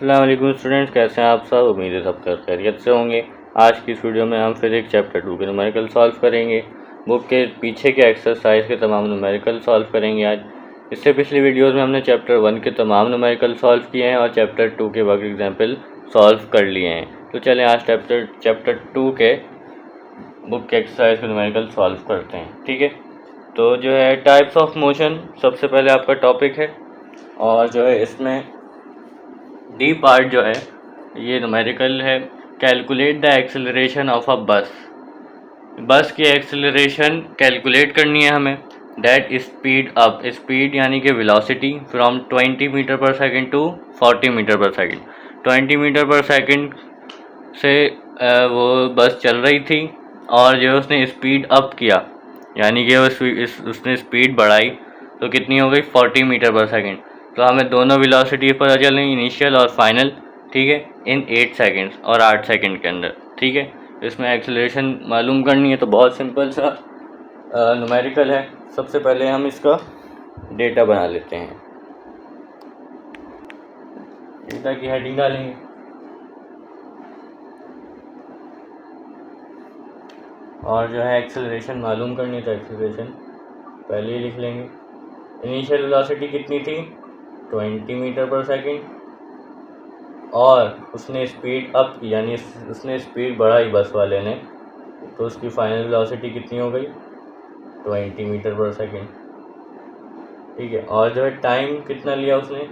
अस्सलाम वालेकुम स्टूडेंट्स, कैसे हैं आप सब। उम्मीद है सब खैरियत से होंगे। आज की इस वीडियो में हम फिजिक्स चैप्टर 2 के न्यूमेरिकल सॉल्व करेंगे। बुक के पीछे के एक्सरसाइज के तमाम न्यूमेरिकल सॉल्व करेंगे आज। इससे पिछली वीडियोस में हमने चैप्टर 1 के तमाम न्यूमेरिकल सॉल्व किए हैं और चैप्टर 2 के वर्क एग्जाम्पल सॉल्व कर लिए हैं। तो चलें आज चैप्टर 2 के बुक के एक्सरसाइज के न्यूमेरिकल सॉल्व करते हैं। ठीक है, तो जो है टाइप्स ऑफ मोशन सबसे पहले आपका टॉपिक है और जो है इसमें डी पार्ट जो है ये न्यूमेरिकल है। Calculate the acceleration of a बस की एक्सेलरेशन कैलकुलेट करनी है हमें। दैट स्पीड अप, स्पीड यानी कि वेलोसिटी फ्रॉम 20 मीटर पर सेकंड टू 40 मीटर पर सेकंड। 20 मीटर पर सेकंड से वो बस चल रही थी और जो उसने स्पीड अप किया यानी कि उसने स्पीड बढ़ाई तो कितनी हो गई 40 मीटर पर सेकंड। तो हमें दोनों वेलोसिटी पता चलें, इनिशियल और फाइनल। ठीक है, इन 8 सेकंड्स और 8 सेकंड के अंदर। ठीक है, इसमें एक्सेलरेशन मालूम करनी है तो बहुत सिंपल सा न्यूमेरिकल है। सबसे पहले हम इसका डेटा बना लेते हैं। डेटा की हेडिंग डालेंगे और जो है एक्सेलरेशन मालूम करनी है तो एक्सेलरेशन पहले ही लिख लेंगे। इनिशियल वेलोसिटी कितनी थी 20 मीटर पर सेकंड और उसने स्पीड अप की यानी उसने स्पीड बढ़ाई बस वाले ने, तो उसकी फाइनल वेलोसिटी कितनी हो गई 20 मीटर पर सेकंड। ठीक है, और जो है टाइम कितना लिया उसने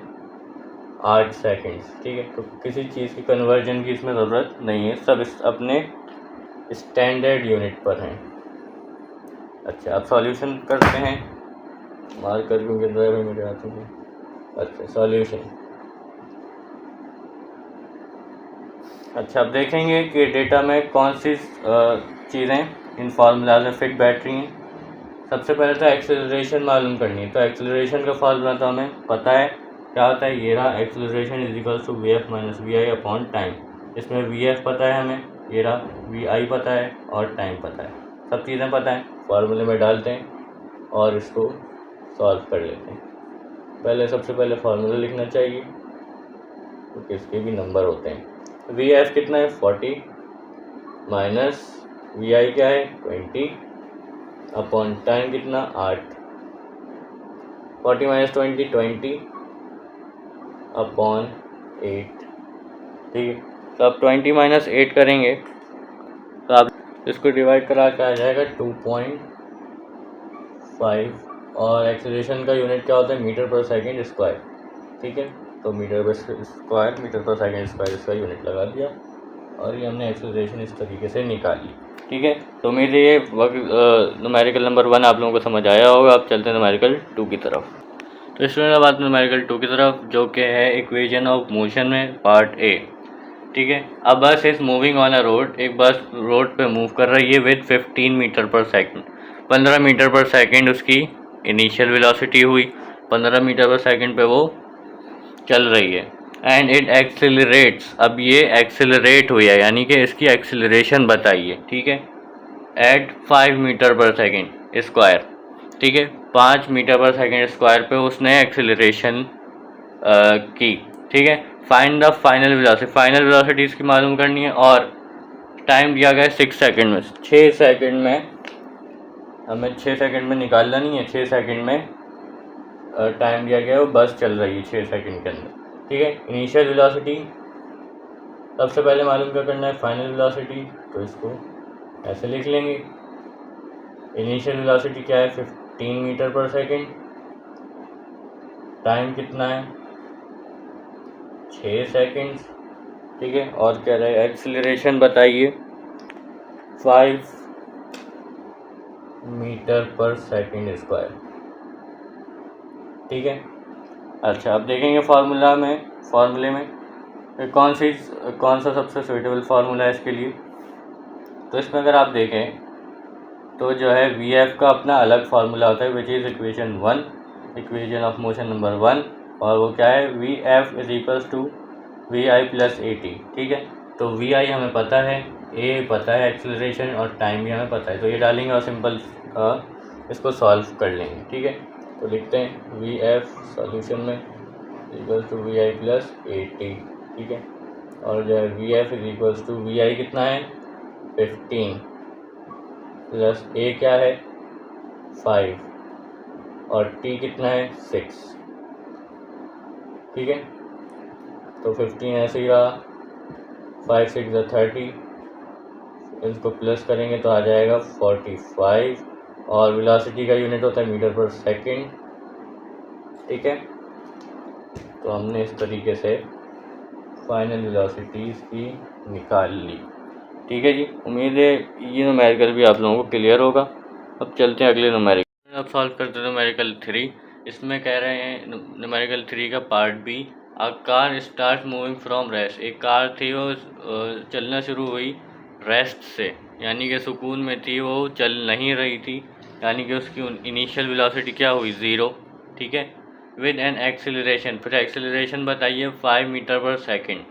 8 सेकंड्स। ठीक है, तो किसी चीज़ की कन्वर्जन की इसमें ज़रूरत नहीं है, सब अपने स्टैंडर्ड यूनिट पर हैं। अच्छा, अब सॉल्यूशन करते हैं। मार्कर क्यों गिर रहा है भाई मेरे हाथों में। अच्छा, सॉल्यूशन। अच्छा, अब देखेंगे कि डेटा में कौन सी चीज़ें इन फार्मूलाज में फिट बैठ रही हैं। सबसे पहले तो एक्सेलरेशन मालूम करनी है, तो एक्सेलरेशन का फार्मूला तो हमें पता है क्या होता है। ये रहा, acceleration is equals to v f minus v i upon time. इसमें वी एफ पता है हमें, ये रहा, वी आई पता है और टाइम पता है। सब चीज़ें पता हैं, फार्मूले में डालते हैं और इसको सॉल्व कर लेते हैं। सबसे पहले फार्मूला लिखना चाहिए क्योंकि इसके भी नंबर होते हैं। वी एफ कितना है 40 माइनस वी आई क्या है 20 अपॉन टाइम कितना 8। 40 माइनस 20 अपॉन 8। ठीक है, तो अब 20 माइनस 8 करेंगे तो आप इसको डिवाइड करा के आ जाएगा 2.5 और एक्सेलरेशन का यूनिट क्या होता है मीटर पर सेकंड स्क्वायर। ठीक है, तो मीटर पर सेकंड स्क्वायर इसका यूनिट लगा दिया और ये हमने एक्सेलरेशन इस तरीके से निकाली। ठीक है, तो उम्मीद है ये न्यूमेरिकल नंबर 1 आप लोगों को समझ आया होगा। अब चलते हैं न्यूमेरिकल 2 की तरफ। तो स्टूडेंट अब आते हैं न्यूमेरिकल 2 की तरफ, जो कि है इक्वेशन ऑफ मोशन में पार्ट ए। ठीक है, अब बस is moving on a road, एक बस रोड पे मूव कर रही है विद 15 मीटर पर सेकंड। 15 मीटर पर सेकंड उसकी इनिशियल वेलोसिटी हुई, 15 मीटर पर सेकंड पे वो चल रही है। एंड इट एक्सेलरेट्स, अब ये एक्सेलरेट हुई है यानी कि इसकी एक्सेलरेशन बताइए। ठीक है, एट 5 मीटर पर सेकंड स्क्वायर। ठीक है, 5 मीटर पर सेकंड स्क्वायर पे उसने एक्सेलरेशन की। ठीक है, find the final velocity, final velocity इसकी मालूम करनी है और टाइम दिया गया है 6 सेकंड में। 6 सेकंड में हमें 6 सेकंड में निकालना नहीं है, 6 सेकंड में टाइम दिया गया है, वो बस चल रही है 6 सेकंड के अंदर। ठीक है, इनिशियल वेलोसिटी सबसे पहले मालूम क्या करना है फाइनल वेलोसिटी, तो इसको ऐसे लिख लेंगे। इनिशियल वेलोसिटी क्या है 15 मीटर पर सेकंड, टाइम कितना है 6 सेकंड्स। ठीक है, और कह रहा है एक्सेलरेशन बताइए 5 मीटर पर सेकंड स्क्वायर। ठीक है, अच्छा अब देखेंगे फार्मूले में कौन सा सबसे सूटेबल फार्मूला है इसके लिए। तो इसमें अगर आप देखें तो जो है वी एफ का अपना अलग फार्मूला होता है which is equation 1, equation of motion number 1, और वो क्या है V F is equals to we I plus A T. ठीक है, तो वी आई हमें पता है, ए पता है एक्सेलरेशन और टाइम भी हमें पता है, तो ये डालेंगे और सिंपल इसको सॉल्व कर लेंगे। ठीक है, तो लिखते हैं वी एफ सॉल्यूशन में equal to we I plus A T. ठीक है। और जो है V F is equals to we I कितना है 15 प्लस ए क्या है 5 और टी कितना है 6। ठीक है, तो 15 ऐसे ही रहा, 5 6 30, इसको प्लस करेंगे तो आ जाएगा 45 और वेलोसिटी का यूनिट होता है मीटर पर सेकंड। ठीक है, तो हमने इस तरीके से फाइनल वेलोसिटीज़ की निकाल ली। ठीक है जी, उम्मीद है ये न्यूमेरिकल भी आप लोगों को क्लियर होगा। अब चलते हैं अगले न्यूमेरिकल। अब सॉल्व करते हैं न्यूमेरिकल 3। इसमें कह रहे हैं न्यूमेरिकल 3 का part b, a car start moving from rest. एक कार थी वो चलना शुरू हुई रेस्ट से, यानी कि सुकून में थी, वो चल नहीं रही थी, यानी कि उसकी इनिशियल वेलोसिटी क्या हुई 0। ठीक है, विद एन एक्सेलरेशन, फिर एक्सेलरेशन बताइए 5 मीटर पर सेकेंड।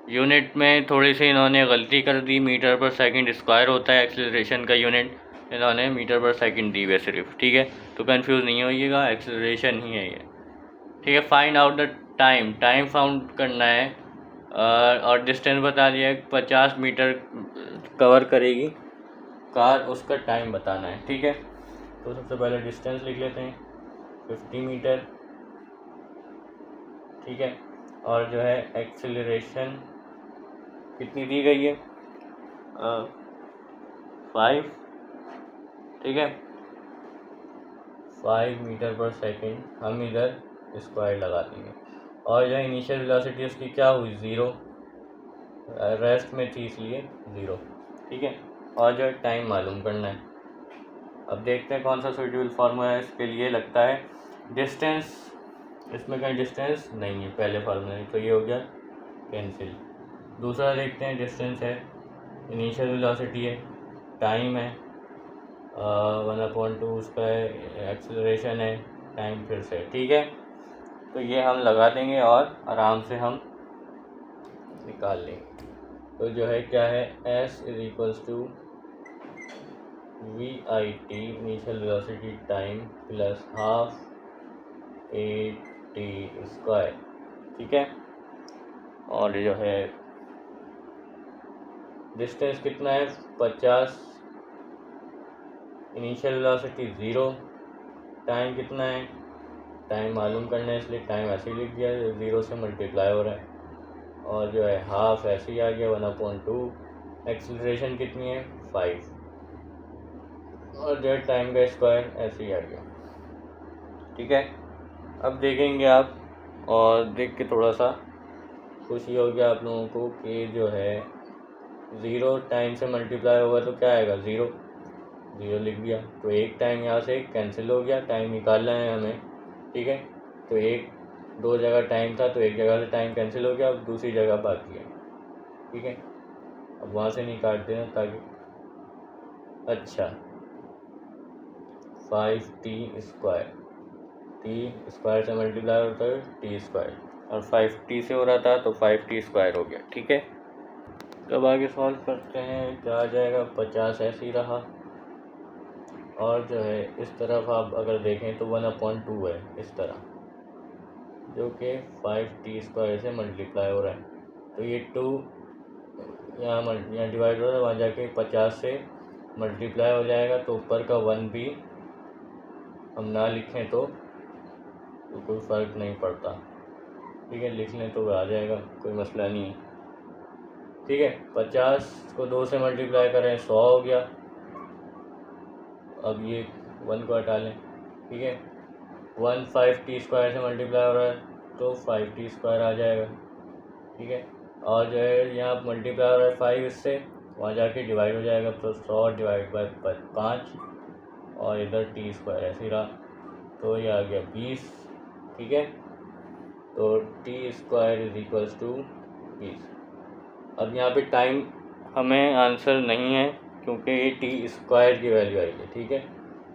यूनिट में थोड़ी सी इन्होंने गलती कर दी, मीटर पर सेकंड स्क्वायर होता है एक्सेलरेशन का यूनिट, इन्होंने मीटर पर सेकंड दी है सिर्फ। ठीक है, तो कंफ्यूज नहीं होइएगा, एक्सेलरेशन ही है ये। ठीक है, find out the time, time found करना है और डिस्टेंस बता दिया 50 मीटर कवर करेगी कार, उसका टाइम बताना है। ठीक है, तो सबसे पहले डिस्टेंस लिख लेते हैं 50 मीटर। ठीक है, और जो है एक्सेलरेशन कितनी दी गई है 5। ठीक है, 5 मीटर पर सेकेंड हम इधर स्क्वायर लगा देंगे। और जो इनिशियल वेलोसिटी उसकी क्या हुई 0, रेस्ट में थी इसलिए 0। ठीक है, और जो टाइम मालूम करना है। अब देखते हैं कौन सा सूटेबल फार्मूला है इसके लिए। लगता है डिस्टेंस, इसमें कहीं डिस्टेंस नहीं है पहले फार्मूला में, तो ये हो गया कैंसिल। दूसरा देखते हैं, डिस्टेंस है, इनिशियल वेलोसिटी है, टाइम है 1/2 उसका एक्सेलरेशन है, टाइम फिर से। ठीक है, तो ये हम लगा देंगे और आराम से हम निकाल लेंगे। तो जो है क्या है S is equals to we i t initial velocity time plus half a t square. ठीक है, और जो है डिस्टेंस कितना है 50, इनिशियल वेलोसिटी 0, टाइम कितना है, टाइम मालूम करना है इसलिए टाइम ऐसे ही लिख दिया, 0 से मल्टीप्लाई हो रहा है। और जो है हाफ ऐसे ही आ गया 1/2, एक्सेलरेशन कितनी है 5, और जो है टाइम का स्क्वायर ऐसे ही आ गया। ठीक है, अब देखेंगे आप और देख के थोड़ा सा खुशी हो गया आप लोगों को कि जो है 0 टाइम से मल्टीप्लाई होगा तो क्या आएगा 0, 0 लिख दिया, तो एक टाइम यहाँ से कैंसिल हो गया, टाइम निकालना है हमें। ठीक है, तो एक 2 जगह टाइम था तो एक जगह से टाइम कैंसिल हो गया, अब दूसरी जगह बाकी है। ठीक है, अब वहाँ से नहीं काटते हैं ताकि, अच्छा 5t स्क्वायर, टी स्क्वायर से मल्टीप्लाई होता है टी स्क्वायर, और 5t से हो रहा था तो 5t स्क्वायर हो गया। ठीक है, तब आगे सॉल्व करते हैं, क्या आ जाएगा 50 ऐसे ही रहा, और जो है इस तरफ आप अगर देखें तो 1/2 है इस तरह, जो कि 5t स्क्वायर से मल्टीप्लाई हो रहा है, तो ये 2 यहाँ डिवाइड हो रहा है, वहाँ जाके 50 से मल्टीप्लाई हो जाएगा, तो ऊपर का 1 भी हम ना लिखें तो कोई फ़र्क नहीं पड़ता। ठीक है, लिख लें तो आ जाएगा, कोई मसला नहीं है। ठीक है, 50 को 2 से मल्टीप्लाई करें 100 हो गया, अब ये 1 को हटा लें। ठीक है, 1 5t स्क्वायर से मल्टीप्लाई हो रहा है तो 5t स्क्वायर आ जाएगा। ठीक है, और जो है यहाँ मल्टीप्लाई हो रहा है 5 इससे, वहाँ जाके डिवाइड हो जाएगा, तो 100 डिवाइड बाई 5, और इधर टी स्क्वायर ऐसे ही रहा, तो ये आ गया 20। ठीक है, तो t square is equals to 20। अब यहाँ पे टाइम हमें आंसर नहीं है क्योंकि ये टी स्क्वायर की वैल्यू आई है। ठीक है,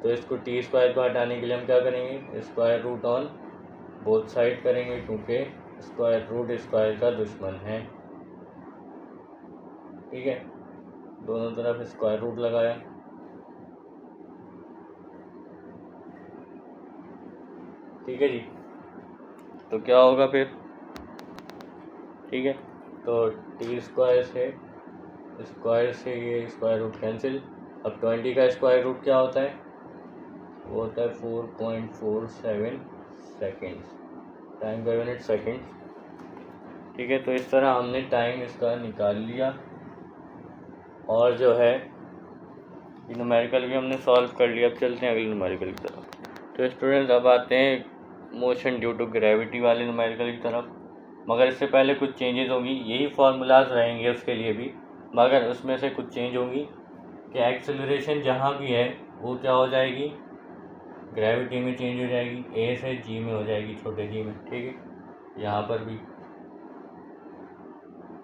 तो इसको टी स्क्वायर को हटाने के लिए हम क्या करेंगे, square root on both side करेंगे, क्योंकि स्क्वायर रूट स्क्वायर का दुश्मन है। ठीक है, दोनों तरफ स्क्वायर रूट लगाया, ठीक है जी, तो क्या होगा फिर ठीक है। तो टी स्क्वायर से ये स्क्वायर रूट कैंसिल। अब 20 का स्क्वायर रूट क्या होता है, वो होता है 4.47 सेकेंड्स, टाइम का यूनिट सेकेंड्स। ठीक है, तो इस तरह हमने टाइम इसका निकाल लिया और जो है ये न्यूमेरिकल भी हमने सॉल्व कर लिया। अब चलते हैं अगले न्यूमेरिकल की तरफ। तो स्टूडेंट्स अब आते हैं मोशन ड्यू टू ग्रेविटी वाले न्यूमेरिकल की तरफ, मगर इससे पहले कुछ चेंजेस होंगी। यही फार्मूलाज रहेंगे उसके लिए भी, मगर उसमें से कुछ चेंज होंगी कि एक्सेलरेशन जहाँ भी है वो क्या हो जाएगी, ग्रेविटी में चेंज हो जाएगी, ए से जी में हो जाएगी, छोटे जी में। ठीक है, यहाँ पर भी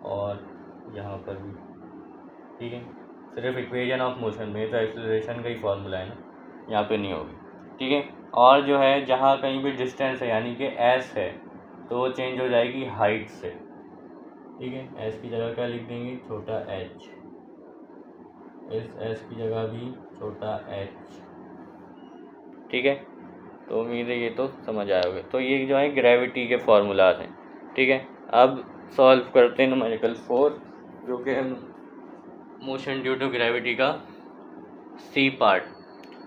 और यहाँ पर भी। ठीक है, सिर्फ इक्वेशन ऑफ मोशन में तो एक्सेलरेशन का ही फॉर्मूला है ना, यहाँ पे नहीं होगी। ठीक है, और जो है जहाँ कहीं भी डिस्टेंस है यानी कि एस है तो वो चेंज हो जाएगी हाइट से। ठीक है, एस की जगह क्या लिख देंगे, छोटा एच। इस एस की जगह भी छोटा एच। ठीक है, तो उम्मीद है ये तो समझ आए होंगे। तो ये जो है ग्रेविटी के फॉर्मूलाज हैं। ठीक है, अब सॉल्व करते हैं न्यूमेरिकल 4, जो कि मोशन ड्यू टू ग्रेविटी का c part.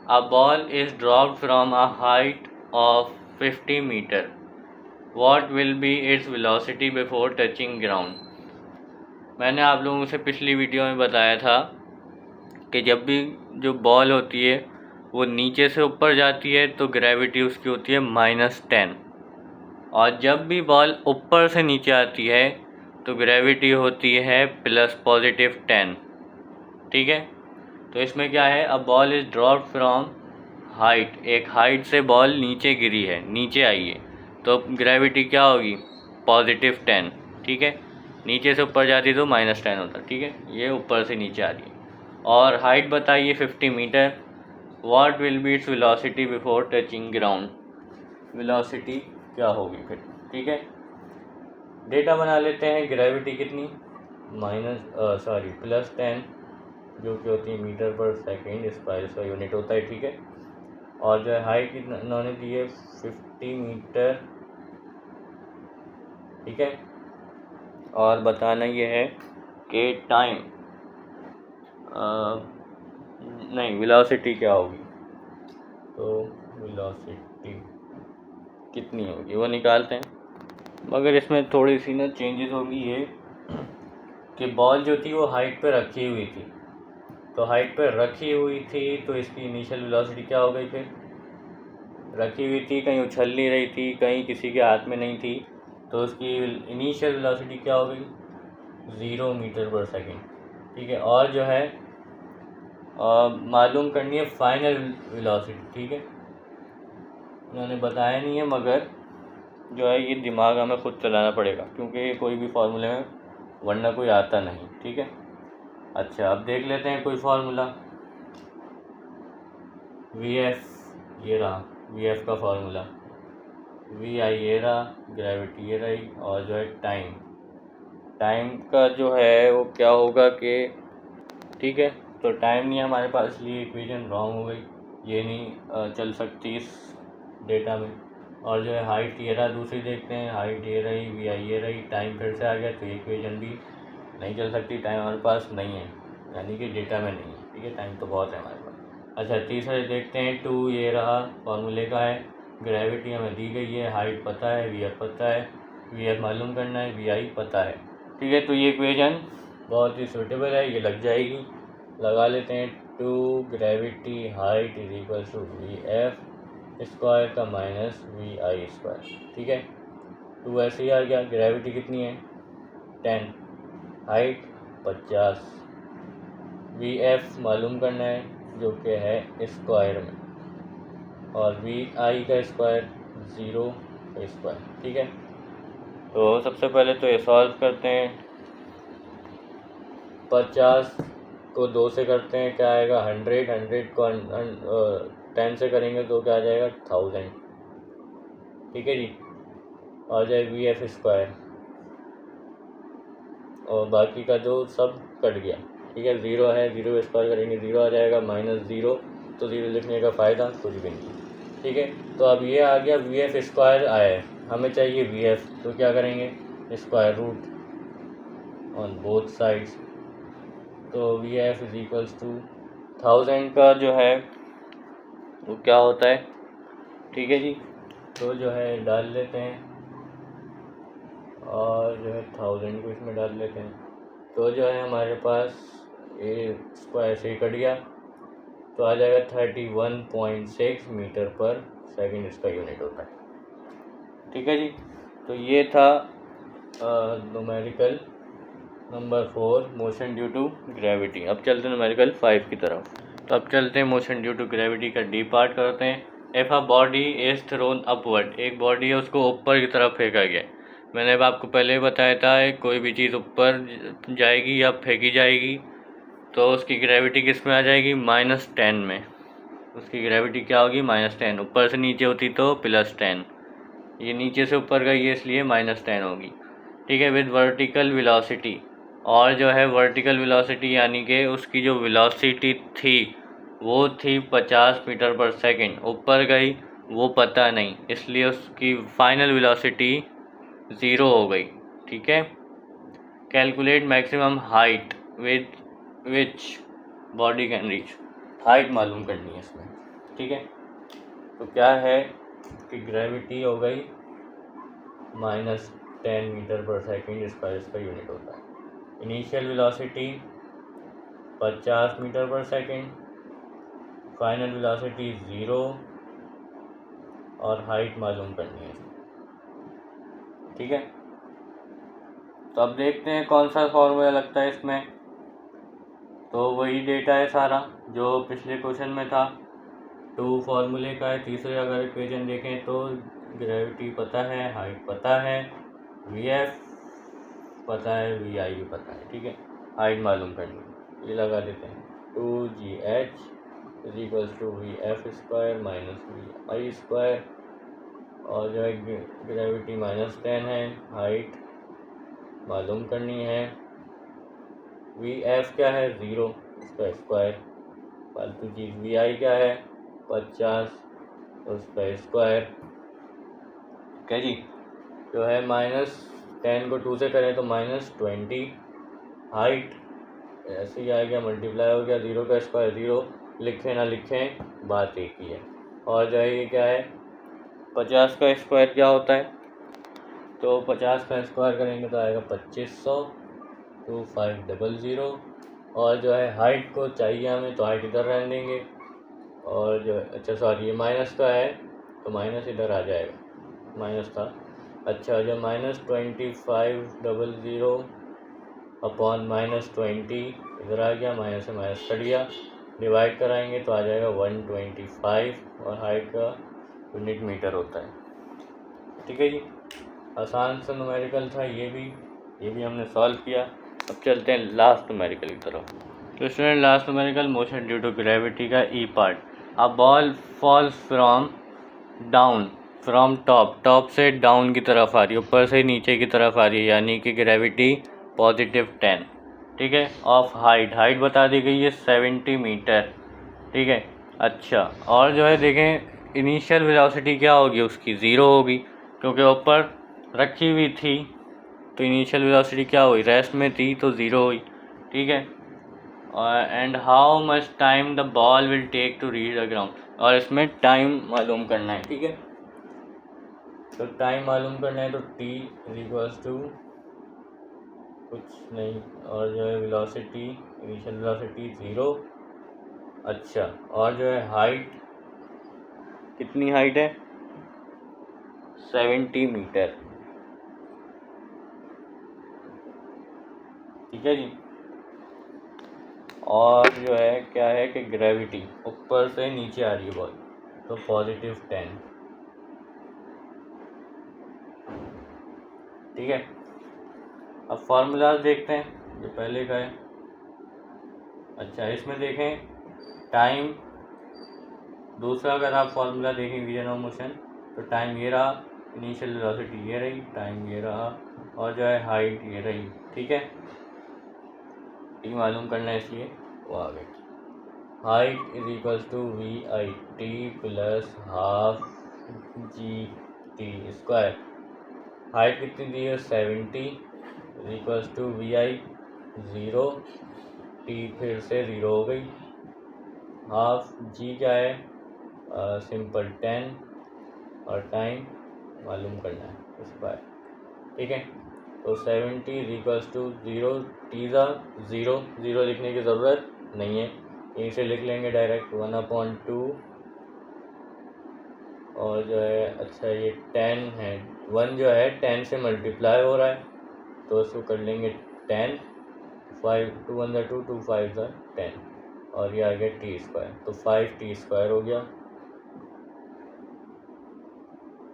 A ball is dropped from a height of 50 metre, what will be its velocity before touching ground. मैंने आप लोगों से पिछली वीडियो में बताया था कि जब भी जो बॉल होती है वो नीचे से ऊपर जाती है तो ग्रेविटी उसकी होती है -10, और जब भी बॉल ऊपर से नीचे आती है तो ग्रेविटी होती है +10। ठीक है, तो इसमें क्या है, अब ball is dropped from height, एक हाइट से बॉल नीचे गिरी है, नीचे आई है, तो ग्रेविटी क्या होगी, +10। ठीक है, नीचे से ऊपर जाती तो -10 होता। ठीक है, ये ऊपर से नीचे आ रही है और हाइट बताइए 50 metre. What will be its velocity before touching ground, velocity क्या होगी फिर। ठीक है, डेटा बना लेते हैं। ग्रेविटी कितनी, +10, जो कि होती है मीटर पर सेकेंड स्क्वायर, इसका यूनिट होता है। ठीक है, और जो है हाइट इन्होंने दी है 50 मीटर। ठीक है, और बताना ये है कि टाइम नहीं, वेलोसिटी क्या होगी, तो वेलोसिटी कितनी होगी वो निकालते हैं। मगर इसमें थोड़ी सी ना चेंजेस होगी, ये कि बॉल जो थी वो हाइट पे रखी हुई थी, तो हाइट पे रखी हुई थी तो इसकी इनिशियल वेलोसिटी क्या हो गई, फिर रखी हुई थी, कहीं उछल नहीं रही थी, कहीं किसी के हाथ में नहीं थी, तो उसकी इनिशियल वेलोसिटी क्या हो गई, 0 मीटर पर सेकेंड। ठीक है, और जो है मालूम करनी है फाइनल वेलोसिटी। ठीक है, उन्होंने बताया नहीं है, मगर जो है ये दिमाग हमें खुद चलाना पड़ेगा, क्योंकि ये कोई भी फार्मूले में वरना कोई आता नहीं। ठीक है, अच्छा अब देख लेते हैं कोई फार्मूला। VF ये रहा, VF का फार्मूला, VI ये रहा, ग्रेविटी ये रही, और जो है टाइम का जो है वो क्या होगा कि, ठीक है, तो टाइम नहीं है हमारे पास, इसलिए इक्वेशन रॉन्ग हो गई, ये नहीं चल सकती इस डेटा में। और जो है हाइट ये रहा, दूसरी देखते हैं, हाइट ये रही, VI ये रही, टाइम फिर से आ गया, तो इक्वेशन भी नहीं चल सकती, टाइम हमारे पास नहीं है, यानी कि डेटा में नहीं है। ठीक है, टाइम तो बहुत है हमारे पास। अच्छा तीसरे देखते हैं, 2 ये रहा, फार्मूले का है, ग्रेविटी हमें दी गई है, हाइट पता है, VF पता है, VF मालूम करना है, VI पता है। ठीक है, तो ये इक्वेशन बहुत ही सूटेबल है, ये लग जाएगी, लगा लेते हैं। 2 gravity height is equal to VF square का -VI स्क्वायर। ठीक है, 2 ऐसे ही आ गया। ग्रेविटी कितनी है, 10, हाइट 50, VF मालूम करना है जो कि है स्क्वायर में, और VI का स्क्वायर 0 का स्क्वायर। ठीक है, तो सबसे पहले तो ये सॉल्व करते हैं। 50 को 2 से करते हैं, क्या आएगा, 100, 100 को 10 से करेंगे तो क्या आ जाएगा, 1000। ठीक है जी, आ जाए VF स्क्वायर, और बाकी का जो सब कट गया। ठीक है, 0 है, 0 स्क्वायर करेंगे 0 आ जाएगा, -0, तो 0 लिखने का फ़ायदा कुछ भी नहीं। ठीक है, तो अब ये आ गया VF स्क्वायर आया है, हमें चाहिए VF, तो क्या करेंगे, square root on both sides. तो V F is equals to 1000 का जो है वो क्या होता है, ठीक है जी। तो जो है डाल लेते हैं और जो है 1000 को इसमें डाल लेते हैं। तो जो है हमारे पास ए स्क्वायर से कट गया, तो आ जाएगा 31.6 मीटर पर सेकंड इसका यूनिट होता है, ठीक है जी। तो ये था numerical number 4 motion due to gravity. अब चलते हैं न्यूमेरिकल 5 की तरफ। तो अब चलते हैं मोशन ड्यू टू ग्रेविटी का डी पार्ट करते हैं। If a body is throne upward, एक बॉडी है उसको ऊपर की तरफ फेंका गया। मैंने अब आपको पहले ही बताया था कोई भी चीज़ ऊपर जाएगी या फेंकी जाएगी तो उसकी ग्रेविटी किस में आ जाएगी, -10 में। उसकी ग्रेविटी क्या होगी, -10। ऊपर से नीचे होती तो +10। ये नीचे से ऊपर गई है इसलिए -10 होगी, ठीक है। विद वर्टिकल वेलोसिटी, और जो है वर्टिकल वेलोसिटी यानी कि उसकी जो वेलोसिटी थी वो थी 50 मीटर पर सेकंड। ऊपर गई वो पता नहीं, इसलिए उसकी फाइनल वेलोसिटी 0 हो गई, ठीक है। Calculate maximum height with which body can reach, height मालूम करनी है इसमें, ठीक है। तो क्या है कि ग्रेविटी हो गई -10 मीटर पर सेकंड, इसका यूनिट होता है। इनिशियल वेलोसिटी 50 मीटर पर सेकंड, फाइनल वेलोसिटी 0 और हाइट मालूम करनी है, ठीक है। तो अब देखते हैं कौन सा फॉर्मूला लगता है इसमें। तो वही डेटा है सारा जो पिछले क्वेश्चन में था। 2 फार्मूले का है। तीसरे अगर इक्वेशन देखें तो ग्रेविटी पता है, हाइट पता है, वी एफ पता है, वी आई भी पता है, ठीक है। हाइट मालूम करनी है, ये लगा देते हैं। 2gh is equals to v f square minus v i square, और जो है ग्रेविटी -10 है, हाइट मालूम करनी है, वी एफ क्या है 0, उसका स्क्वायर, फालतू चीज़। वी आई क्या है 50, उसका स्क्वायर, क्या जी। जो है -10 को 2 से करें तो -20, हाइट ऐसे ही आ गया, मल्टीप्लाई हो गया, 0 का स्क्वायर 0, लिखें ना लिखें बात एक ही है। और जो है ये क्या है 50 का स्क्वायर क्या होता है, तो 50 का स्क्वायर करेंगे तो आएगा 2500, 2500। और जो है हाइट को चाहिए हमें तो हाइट इधर रहने देंगे, और जो अच्छा सॉरी ये माइनस का है तो माइनस इधर आ जाएगा, माइनस था। अच्छा जो -2500 अपॉन -20 इधर आ गया, माइनस से माइनस कट गया, डिवाइड कराएंगे तो आ जाएगा 125, और हाइट का यूनिट मीटर होता है, ठीक है जी। आसान सा न्यूमेरिकल था ये भी हमने सॉल्व किया। अब चलते हैं लास्ट न्यूमेरिकल की तरफ। तो student last numerical motion due to gravity का E part. A ball falls from down from top से डाउन की तरफ आ रही है, ऊपर से नीचे की तरफ आ रही है, यानी कि ग्रेविटी +10, ठीक है। ऑफ हाइट बता दी गई है 70 मीटर, ठीक है। अच्छा और जो है देखें इनिशियल वेलोसिटी क्या होगी उसकी 0 होगी, क्योंकि ऊपर रखी हुई थी तो इनिशियल वेलोसिटी क्या हुई, रेस्ट में थी तो 0 हुई, ठीक है। And how much time the ball will take to reach the ground, और इसमें टाइम मालूम करना है, ठीक है। तो टाइम मालूम करना है तो t इक्वल्स टू कुछ नहीं, और जो है वेलोसिटी इनिशियल वेलोसिटी 0। अच्छा और जो है हाइट, कितनी हाइट है 70 मीटर, ठीक है जी। और जो है क्या है कि ग्रेविटी ऊपर से नीचे आ रही है बॉल तो +10, ठीक है। अब फार्मूलाज देखते हैं जो पहले का है। अच्छा इसमें देखें टाइम, दूसरा अगर आप फार्मूला देखें रीजन ऑफ मोशन तो टाइम ये रहा, इनिशियल वेलोसिटी ये रही, टाइम ये रहा, और जो है हाइट ये रही, ठीक है। टी मालूम करना है इसलिए वो आ गई। Height is equals to we i t plus half g t square. Height कितनी दी है 70, equals to we i 0, t फिर से 0 हो गई, हाफ जी क्या है, सिंपल 10 और टाइम मालूम करना है स्क्वायर, ठीक है। तो 70 इक्वल्स टू 0, टी ज़ा 0, 0 लिखने की ज़रूरत नहीं है, यहीं से लिख लेंगे डायरेक्ट 1/2, और जो है अच्छा ये 10 है, 1 जो है 10 से मल्टीप्लाई हो रहा है तो उसको कर लेंगे 10, 5 2 अंदर 2 2 5 ज़ा 10, और ये आ गया टी स्क्वायर, तो 5t स्क्वायर हो गया,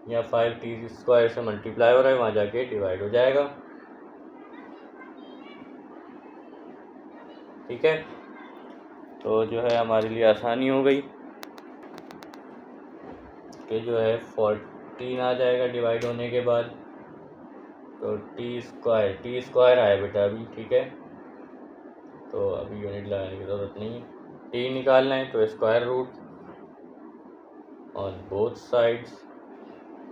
या 5t स्क्वायर से मल्टीप्लाई हो रहा है, वहाँ जाके डिवाइड हो जाएगा, ठीक है। तो जो है हमारे लिए आसानी हो गई कि जो है 14 आ जाएगा डिवाइड होने के बाद, तो टी स्क्वायर आया बेटा अभी, ठीक है। तो अभी यूनिट लगाने की ज़रूरत नहीं है, टी निकालना है तो square root on both sides,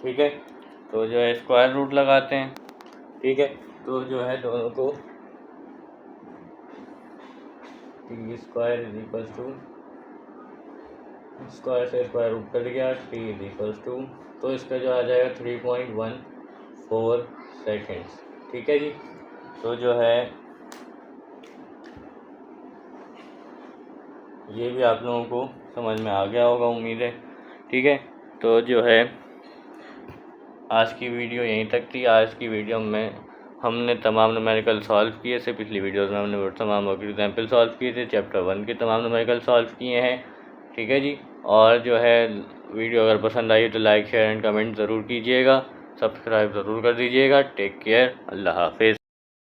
ठीक है। तो जो है स्क्वायर रूट लगाते हैं, ठीक है। तो जो है दोनों को t square is equals to square से स्क्वायर रूट कट गया, टी इज इक्वल्स टू, तो इसका जो आ जाएगा 3.14 सेकेंड्स, ठीक है जी। तो जो है ये भी आप लोगों को समझ में आ गया होगा उम्मीद है, ठीक है। तो जो है आज की वीडियो यहीं तक थी। आज की वीडियो में हमने तमाम न्यूमेरिकल सॉल्व किए थे, पिछली वीडियोज़ में हमने तमाम एग्जाम्पल सॉल्व किए थे, चैप्टर 1 के तमाम न्यूमेरिकल सॉल्व किए हैं, ठीक है जी। और जो है वीडियो अगर पसंद आई तो लाइक शेयर एंड कमेंट ज़रूर कीजिएगा, सब्सक्राइब ज़रूर कर दीजिएगा। टेक केयर, अल्लाह हाफिज़।